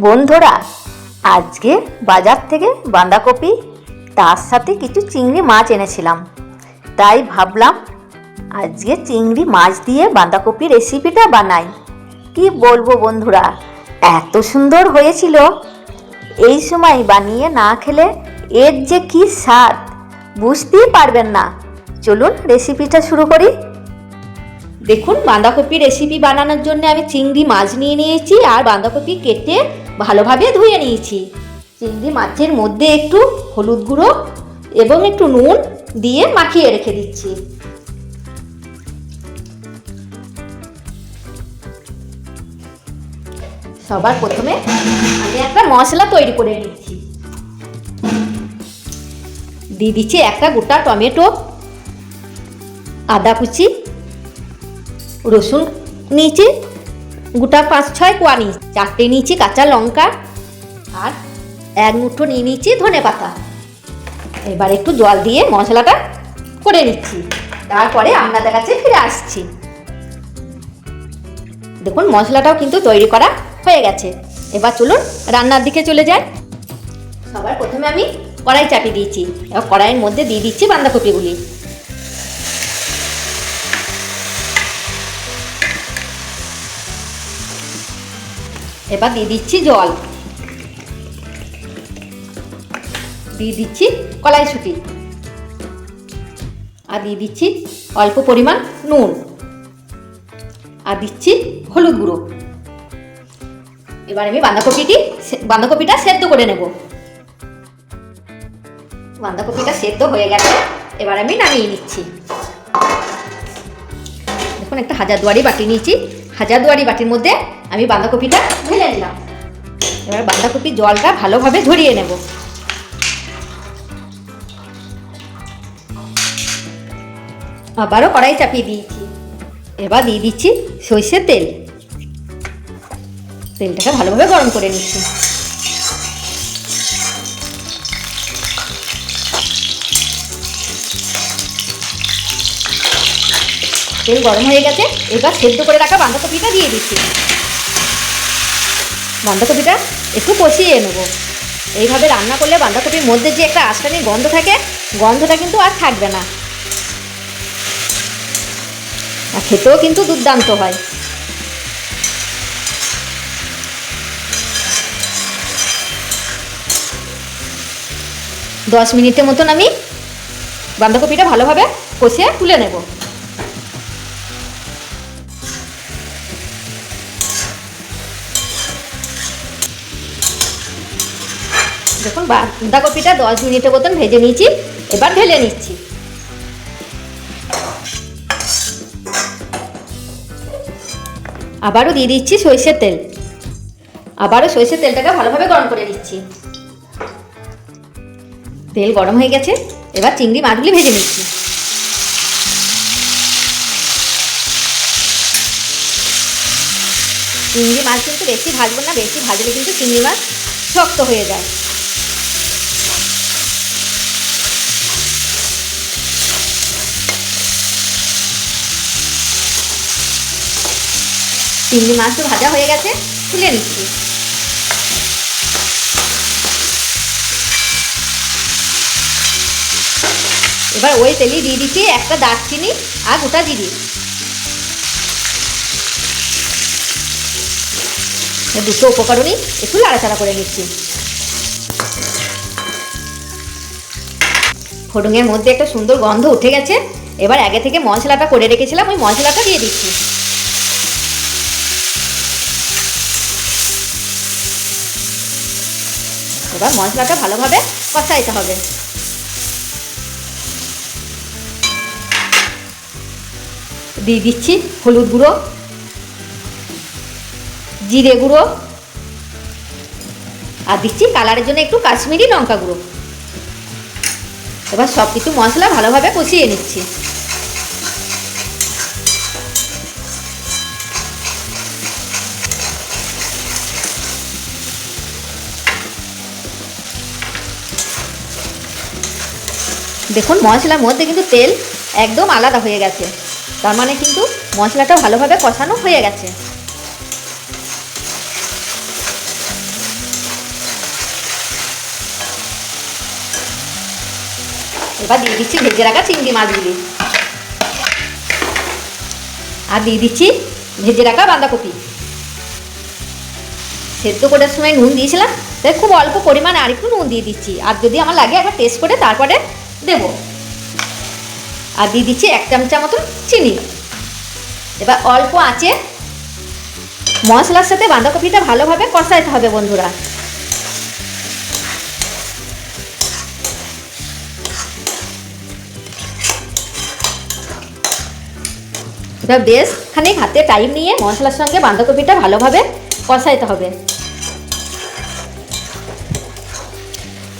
বন্ধুরা, আজকে বাজার থেকে বাঁধাকপি তার সাথে কিছু চিংড়ি মাছ এনেছিলাম। তাই ভাবলাম আজকে চিংড়ি মাছ দিয়ে বাঁধাকপি রেসিপিটা বানাই। কি বলবো বন্ধুরা, এত সুন্দর হয়েছিল। এই সময় বানিয়ে না খেলে এর যে কি স্বাদ বুঝতেই পারবেন না। চলুন রেসিপিটা শুরু করি। দেখুন, বাঁধাকপি রেসিপি বানানোর জন্য আমি চিংড়ি মাছ নিয়ে নিয়েছি আর বাঁধাকপি কেটে ভালোভাবে ধুয়ে নিয়েছি। চিংড়ি মাছের মধ্যে একটু হলুদ গুঁড়ো এবং একটু নুন দিয়ে মাখিয়ে রেখে দিচ্ছি। সবার প্রথমে আমি একটা মশলা তৈরি করে নিচ্ছি। দিয়ে দিচ্ছি একটা গোটা টমেটো, আদা কুচি, রসুন নিয়েছি গোটা 5-6 কোয়া নিয়েছি, 4টে নিয়েছি কাঁচা লঙ্কা আর 1 মুঠো নিয়ে নিয়েছি ধনে পাতা। এবার একটু জল দিয়ে মশলাটা করে নিচ্ছি, তারপরে আপনাদের কাছে ফিরে আসছি। দেখুন, মশলাটাও কিন্তু তৈরি করা হয়ে গেছে। এবার চলুন রান্নার দিকে চলে যাই। সবার প্রথমে আমি কড়াই চাপিয়ে দিয়েছি। এবার কড়াইয়ের মধ্যে দিয়ে দিচ্ছি বাঁধাকপিগুলি। এবার দিয়ে দিচ্ছি জল, দিয়ে দিচ্ছি কড়াইশুঁটি আর দিয়ে দিচ্ছি অল্প পরিমাণ নুন আর দিচ্ছি হলুদ গুঁড়ো। এবার আমি বাঁধাকপিটা সেদ্ধ করে নেব। বাঁধাকপিটা সেদ্ধ হয়ে গেছে, এবার আমি নামিয়ে নিচ্ছি। দেখুন, একটা হাজারদুয়ারি বাটি নিয়েছি। হাজারদুয়ারি বাটির মধ্যে আমি বাঁধাকপিটা ঢেলে নিলাম। এবার বাঁধাকপির জলটা ভালোভাবে ঝরিয়ে নেব। আবারও কড়াই চাপিয়ে দিয়েছি। এবার দিয়ে দিচ্ছি সরষের তেল। তেলটাকে ভালোভাবে গরম করে নিচ্ছি। তেল গরম হয়ে গেছে, এবার সেদ্ধ করে রাখা বাঁধাকপিটা দিয়ে দিচ্ছি। বাঁধাকপিটা একটু কষিয়ে নেব। এইভাবে রান্না করলে বাঁধাকপির মধ্যে যে একটা আঁশটানি গন্ধ থাকে, গন্ধটা কিন্তু আর থাকবে না, আর খেতেও কিন্তু দুর্দান্ত হয়। দশ মিনিটের মতন আমি বাঁধাকপিটা ভালোভাবে কষিয়ে তুলে নেব। দেখুন, বাঁধাকপিটা 10 মিনিটের মতন ভেজে নিয়েছি। এবার ঢেলে নিচ্ছি। আবারও দিয়ে দিচ্ছি সরষের তেল। আবারও সরষের তেলটাকে ভালোভাবে গরম করে নিচ্ছি। তেল গরম হয়ে গেছে, এবার চিংড়ি মাছগুলি ভেজে নিচ্ছি। চিংড়ি মাছ কিন্তু বেশি ভাজবো না, বেশি ভাজলে কিন্তু চিংড়ি মাছ শক্ত হয়ে যায়। চিংড়ি মাছ তো ভাজা হয়ে গেছে, তুলে নিচ্ছি। এবার ওই তেলেই দিয়ে দিচ্ছি একটা দারচিনি আর গোটা জিরে। দুটো উপকরণই একটু নাড়াচাড়া করে নিচ্ছি। ফোড়নের মধ্যে একটা সুন্দর গন্ধ উঠে গেছে। এবার আগে থেকে মশলাটা করে রেখেছিলাম, ওই মশলাটা দিয়ে দিচ্ছি। এবার মশলাটা ভালোভাবে কষাইতে হবে। দিয়ে দিচ্ছি হলুদ গুঁড়ো, জিরে গুঁড়ো আর দিচ্ছি কালারের জন্য একটু কাশ্মীরি লঙ্কা গুঁড়ো। এবার সব কিছু মশলা ভালোভাবে কষিয়ে নিচ্ছি। দেখুন, মশলার মধ্যে কিন্তু তেল একদম আলাদা হয়ে গেছে, তার মানে কিন্তু মশলাটা ভালোভাবে কষানো হয়ে গেছে। এবার দিয়ে দিচ্ছি ভেজে রাখা চিংড়ি মাছগুলি, আর দিয়ে দিচ্ছি ভেজে রাখা বাঁধাকপি। সেদ্ধ করার সময় নুন দিয়েছিলাম, তাই খুব অল্প পরিমাণে আরেকটু নুন দিয়ে দিচ্ছি, আর যদি আমার লাগে একবার টেস্ট করে তারপরে দেব। আর দিয়ে দিচ্ছি 1 চামচা মতন চিনি। এবার অল্প আঁচে মশলার সাথে বাঁধাকপিটা ভালোভাবে কষাইতে হবে বন্ধুরা। এবার বেশ খানিক হাতে টাইম নিয়ে মশলার সঙ্গে বাঁধাকপিটা ভালোভাবে কষাইতে হবে।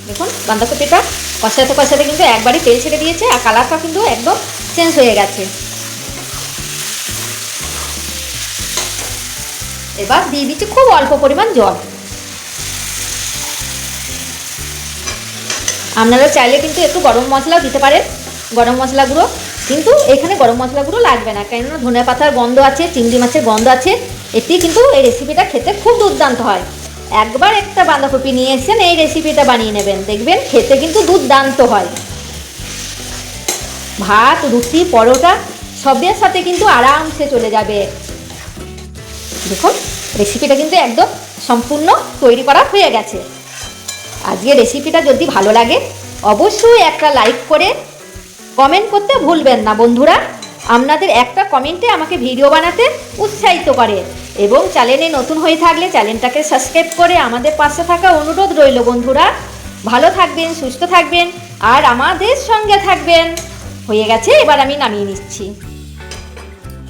দেখুন বাঁধাকপিটা কষাতে কষাতে কিন্তু একবারই তেল ছেড়ে দিয়েছে, আর কালারটা কিন্তু একদম চেঞ্জ হয়ে গেছে। এবার দিয়ে দিচ্ছি খুব অল্প পরিমাণ জল। আপনারা চাইলে কিন্তু একটু গরম মশলাও দিতে পারেন, গরম মশলা গুঁড়ো, কিন্তু এখানে গরম মশলা গুঁড়ো লাগবে না, কেননা ধনে পাতার গন্ধ আছে, চিংড়ি মাছের গন্ধ আছে। এটি কিন্তু এই রেসিপিটা খেতে খুব দুর্দান্ত হয়। একবার একটা বাঁধাকপি নিয়ে এসেছেন, এই রেসিপিটা বানিয়ে নেবেন, দেখবেন খেতে কিন্তু দুর্দান্ত হয়। ভাত, রুটি, পরোটা সবের সাথে কিন্তু আরামসে চলে যাবে। দেখুন রেসিপিটা কিন্তু একদম সম্পূর্ণ তৈরি করা হয়ে গেছে। আজকে রেসিপিটা যদি ভালো লাগে অবশ্যই একটা লাইক করে কমেন্ট করতে ভুলবেন না বন্ধুরা। আপনাদের একটা কমেন্টে আমাকে ভিডিও বানাতে উৎসাহিত করে, এবং চ্যানেলে নতুন হয়ে থাকলে চ্যানেলটাকে সাবস্ক্রাইব করে আমাদের পাশে থাকা অনুরোধ রইল বন্ধুরা। ভালো থাকবেন, সুস্থ থাকবেন, আর আমাদের সঙ্গে থাকবেন। হয়ে গেছে, এবার আমি নামিয়ে নিচ্ছি।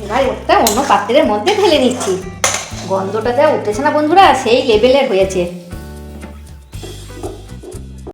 এবার ওটা অন্য পাত্রের মধ্যে ঢেলে নিচ্ছি। গন্ধটা যা উঠেছে না বন্ধুরা, সেই লেভেলের হয়েছে।